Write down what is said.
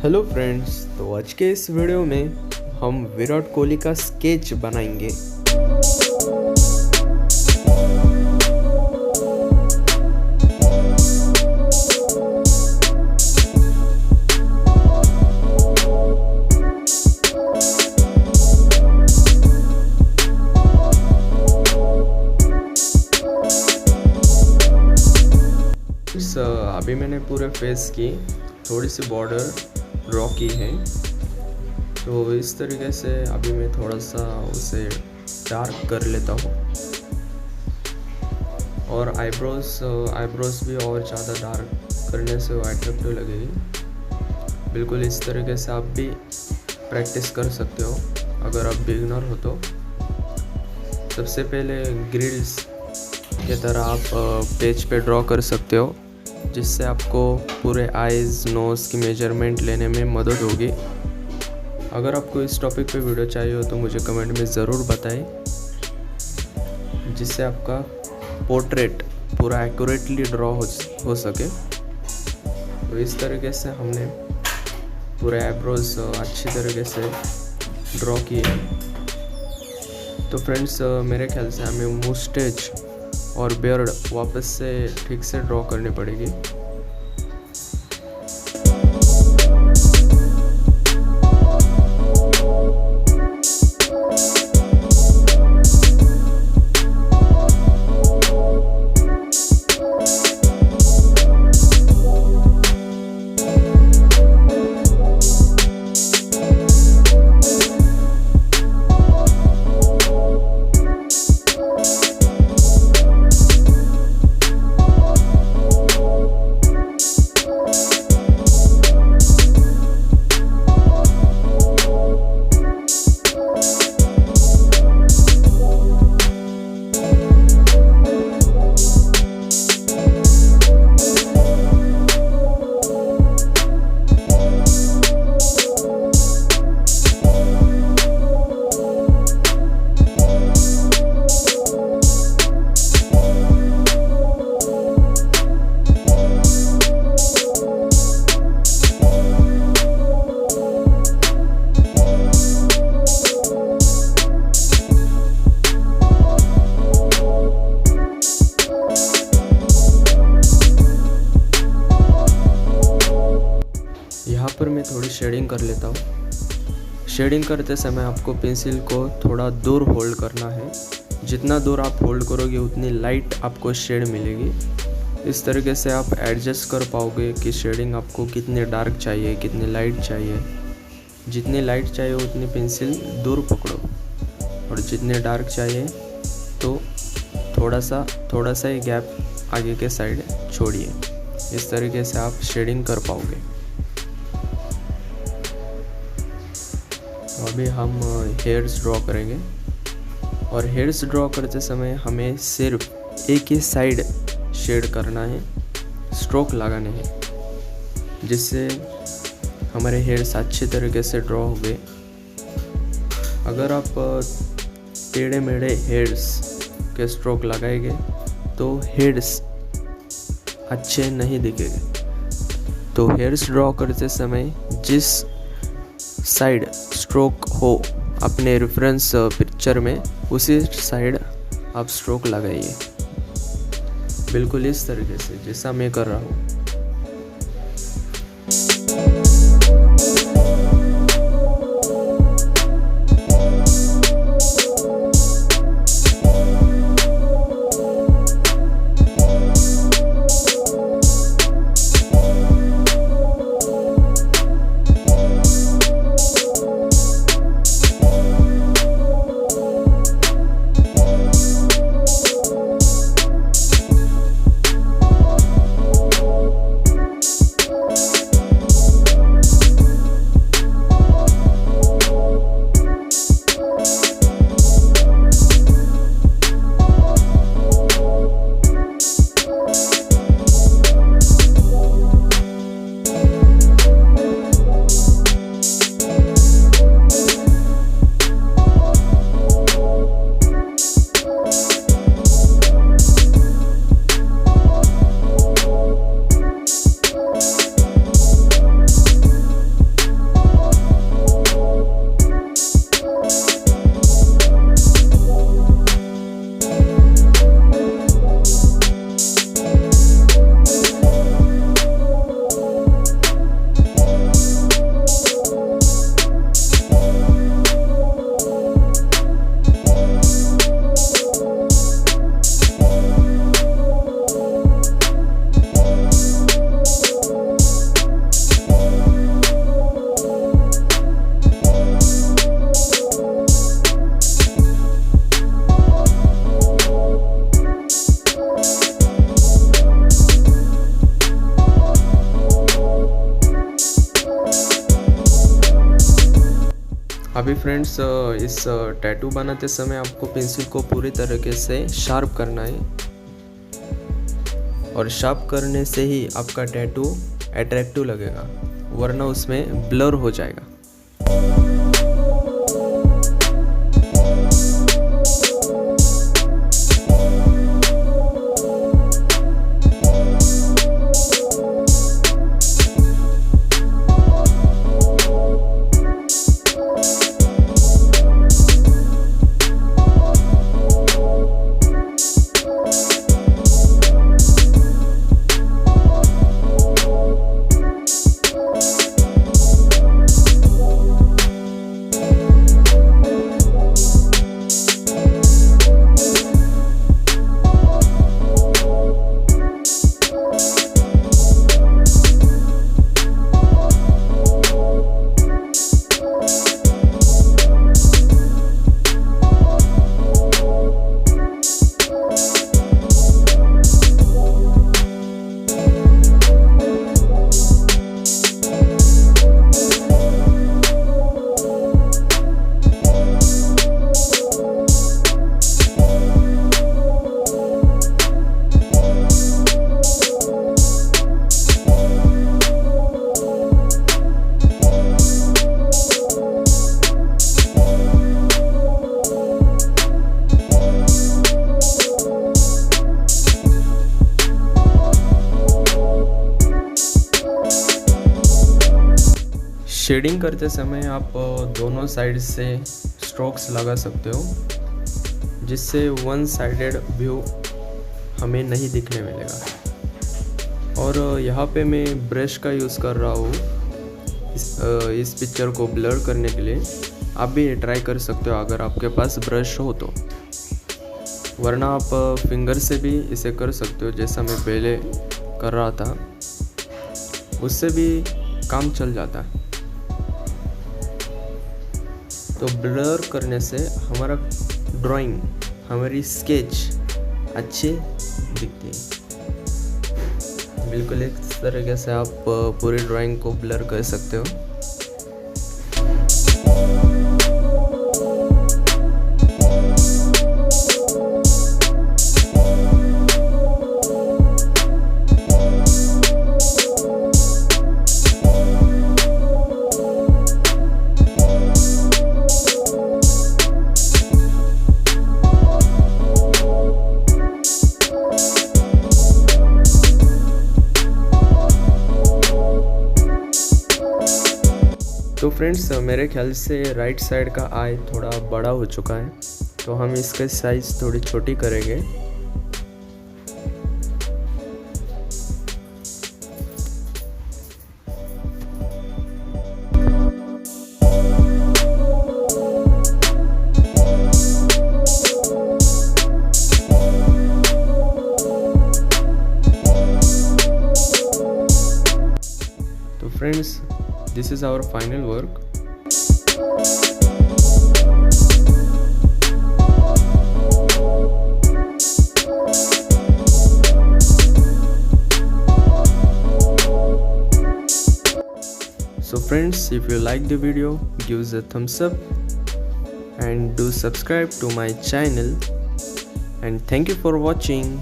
Hello friends, तो आज के इस वीडियो में हम विराट कोहली का स्केच बनाएंगे। अभी मैंने पूरे फेस की थोड़ी सी बॉर्डर ड्रॉ की है, तो इस तरीके से अभी मैं थोड़ा सा उसे डार्क कर लेता हूँ और आईब्रोज भी और ज़्यादा डार्क करने से वो अट्रैक्टिव लगेगी। बिल्कुल इस तरीके से आप भी प्रैक्टिस कर सकते हो अगर आप बिगिनर हो तो। सबसे पहले ग्रिल्स की तरह आप पेज पे ड्रॉ कर सकते हो, जिससे आपको पूरे आईज़ नोज़ की मेजरमेंट लेने में मदद होगी। अगर आपको इस टॉपिक पे वीडियो चाहिए हो तो मुझे कमेंट में ज़रूर बताएं, जिससे आपका पोर्ट्रेट पूरा एक्यूरेटली ड्रॉ हो सके। तो इस तरीके से हमने पूरे आईब्रोज अच्छी तरीके से ड्रॉ किए। तो फ्रेंड्स, मेरे ख्याल से हमें मुस्टैच और बियर्ड वापस से ठीक से ड्रॉ करनी पड़ेगी। यहाँ पर मैं थोड़ी शेडिंग कर लेता हूँ। शेडिंग करते समय आपको पेंसिल को थोड़ा दूर होल्ड करना है। जितना दूर आप होल्ड करोगे उतनी लाइट आपको शेड मिलेगी। इस तरीके से आप एडजस्ट कर पाओगे कि शेडिंग आपको कितनी डार्क चाहिए, कितनी लाइट चाहिए। जितनी लाइट चाहिए उतनी पेंसिल दूर पकड़ो, और जितने डार्क चाहिए तो थोड़ा सा ही गैप आगे के साइड छोड़िए। इस तरीके से आप शेडिंग कर पाओगे। अभी हम हेयर्स ड्रॉ करेंगे, और हेयर्स ड्रॉ करते समय हमें सिर्फ एक ही साइड शेड करना है, स्ट्रोक लगाने हैं, जिससे हमारे हेयर्स अच्छे तरीके से ड्रॉ हो गए। अगर आप टेढ़े मेढ़े हेयर्स के स्ट्रोक लगाएंगे तो हेयर्स अच्छे नहीं दिखेंगे। तो हेयर्स ड्रॉ करते समय जिस साइड स्ट्रोक हो अपने रेफरेंस पिक्चर में, उसी साइड आप स्ट्रोक लगाइए, बिल्कुल इस तरीके से जैसा मैं कर रहा हूँ। अभी फ्रेंड्स इस टैटू बनाते समय आपको पेंसिल को पूरी तरीके से शार्प करना है, और शार्प करने से ही आपका टैटू अट्रैक्टिव लगेगा, वरना उसमें ब्लर हो जाएगा। शेडिंग करते समय आप दोनों साइड से स्ट्रोक्स लगा सकते हो, जिससे वन साइडेड व्यू हमें नहीं दिखने मिलेगा। और यहाँ पे मैं ब्रश का यूज़ कर रहा हूँ इस पिक्चर को ब्लर करने के लिए। आप भी ट्राई कर सकते हो अगर आपके पास ब्रश हो तो, वरना आप फिंगर से भी इसे कर सकते हो, जैसा मैं पहले कर रहा था, उससे भी काम चल जाता है। तो ब्लर करने से हमारा ड्राइंग, हमारी स्केच अच्छे दिखती है। बिल्कुल इस तरीके से आप पूरी ड्राइंग को ब्लर कर सकते हो। तो फ्रेंड्स मेरे ख्याल से राइट साइड का आई थोड़ा बड़ा हो चुका है, तो हम इसका साइज़ थोड़ी छोटी करेंगे। तो friends, this is our final work. So friends, if you like the video, give us a thumbs up and do subscribe to my channel, and thank you for watching.